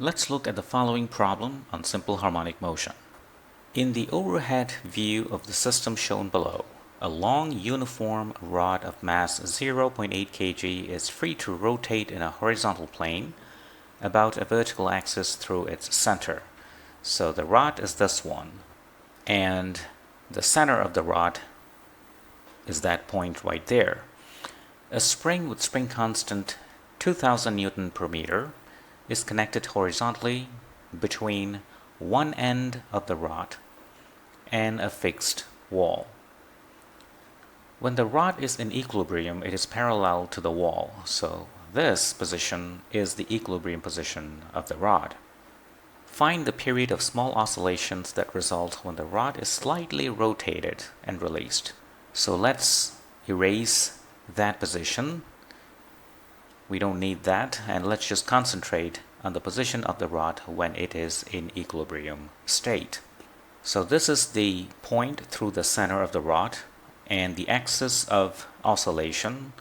Let's look at the following problem on simple harmonic motion. In the overhead view of the system shown below, a long uniform rod of mass 0.8 kg is free to rotate in a horizontal plane about a vertical axis through its center. So the rod is this one, and the center of the rod is that point right there. A spring with spring constant 2000 Newton per meter is connected horizontally between one end of the rod and a fixed wall. When the rod is in equilibrium, it is parallel to the wall, so this position is the equilibrium position of the rod. Find the period of small oscillations that result when the rod is slightly rotated and released. So let's erase that position. We don't need that, and let's just concentrate on the position of the rod when it is in equilibrium state. So this is the point through the center of the rod, and the axis of oscillation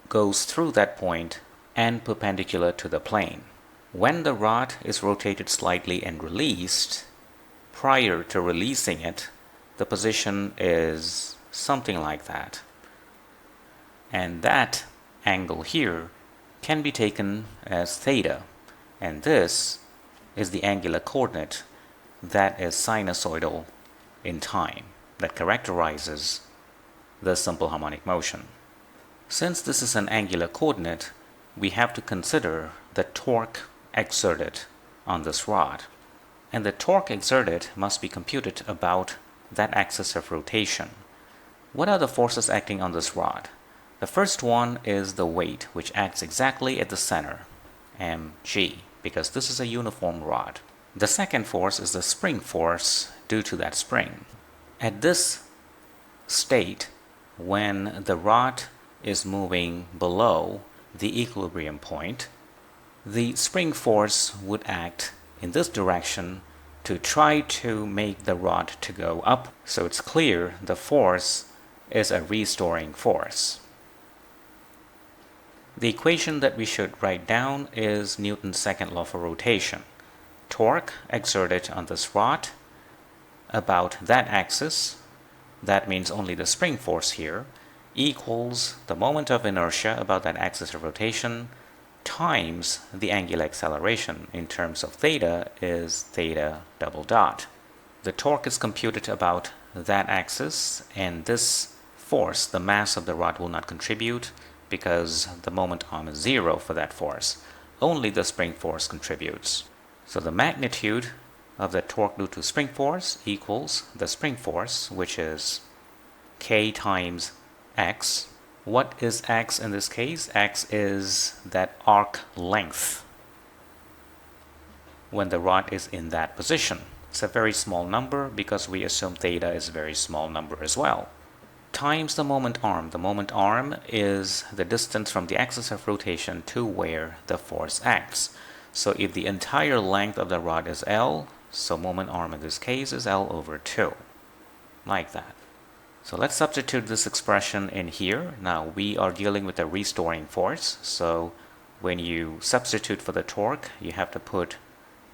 goes through that point and perpendicular to the plane. When the rod is rotated slightly and released, prior to releasing it, the position is something like that. And that angle here can be taken as theta, and this is the angular coordinate that is sinusoidal in time, that characterizes the simple harmonic motion. Since this is an angular coordinate, we have to consider the torque exerted on this rod, and the torque exerted must be computed about that axis of rotation. What are the forces acting on this rod? The first one is the weight, which acts exactly at the center, mg, because this is a uniform rod. The second force is the spring force due to that spring. At this state, when the rod is moving below the equilibrium point, the spring force would act in this direction to try to make the rod to go up. So it's clear the force is a restoring force. The equation that we should write down is Newton's second law for rotation. Torque exerted on this rod about that axis, that means only the spring force here, equals the moment of inertia about that axis of rotation times the angular acceleration. In terms of theta is theta double dot. The torque is computed about that axis, and this force, the mass of the rod, will not contribute because the moment arm is 0 for that force. Only the spring force contributes. So the magnitude of the torque due to spring force equals the spring force, which is K times X. What is X in this case? X is that arc length when the rod is in that position. It's a very small number because we assume theta is a very small number as well. Times the moment arm. The moment arm is the distance from the axis of rotation to where the force acts. So if the entire length of the rod is L, so moment arm in this case is L over 2, like that. So let's substitute this expression in here. Now we are dealing with a restoring force, so when you substitute for the torque, you have to put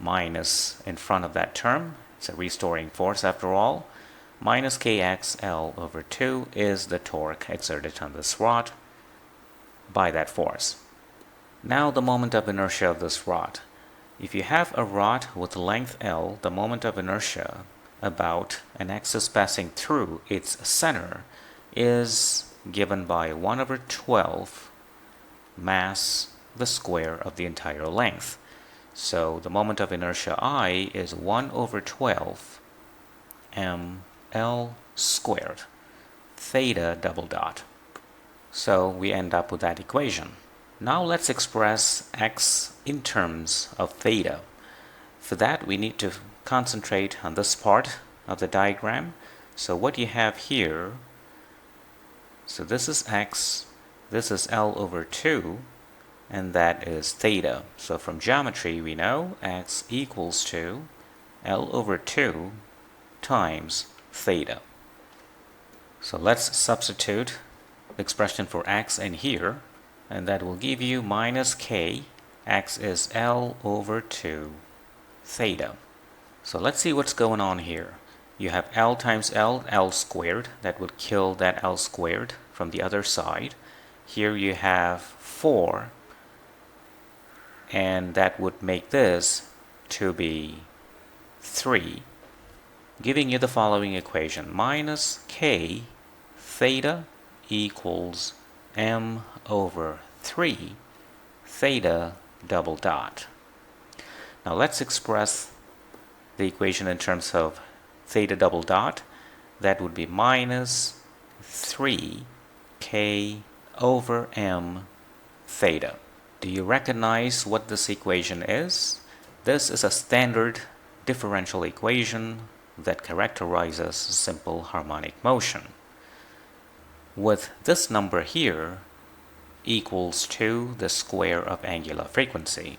minus in front of that term. It's a restoring force after all. Minus kx L over 2 is the torque exerted on this rod by that force. Now the moment of inertia of this rod. If you have a rod with length L, the moment of inertia about an axis passing through its center is given by 1 over 12 mass the square of the entire length. So the moment of inertia I is 1 over 12 mL squared, theta double dot. So we end up with that equation. Now let's express x in terms of theta. For that we need to concentrate on this part of the diagram. So what you have here, so this is x, this is L over 2, and that is theta. So from geometry we know x equals to L over 2 times theta. So let's substitute the expression for x in here, and that will give you minus k x is L over 2 theta. So let's see what's going on here. You have L times L, L squared. That would kill that L squared from the other side. Here you have 4, and that would make this to be 3, giving you the following equation: minus k theta equals m over 3 theta double dot. Now let's express the equation in terms of theta double dot. That would be minus 3k over m theta. Do you recognize what this equation is? This is a standard differential equation that characterizes simple harmonic motion, with this number here equals to the square of angular frequency.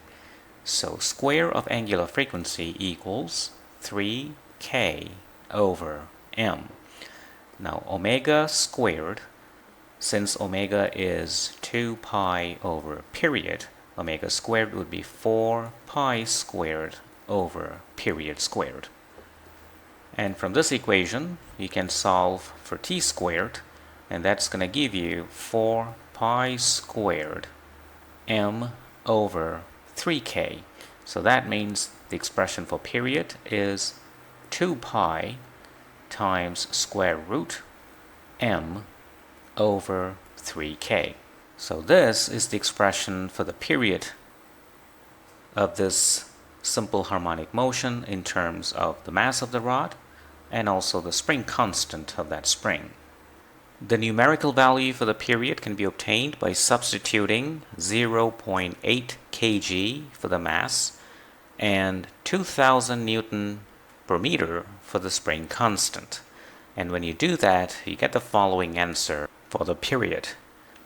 So square of angular frequency equals 3k over m. Now omega squared, since omega is 2 pi over period, omega squared would be 4 pi squared over period squared. And from this equation, you can solve for t squared, and that's going to give you 4 pi squared m over 3k. So that means the expression for period is 2 pi times square root m over 3k. So this is the expression for the period of this simple harmonic motion in terms of the mass of the rod and also the spring constant of that spring. The numerical value for the period can be obtained by substituting 0.8 kg for the mass and 2000 Newton per meter for the spring constant. And when you do that, you get the following answer for the period: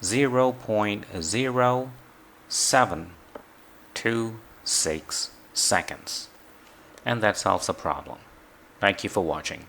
0.0726 seconds. And that solves the problem. Thank you for watching.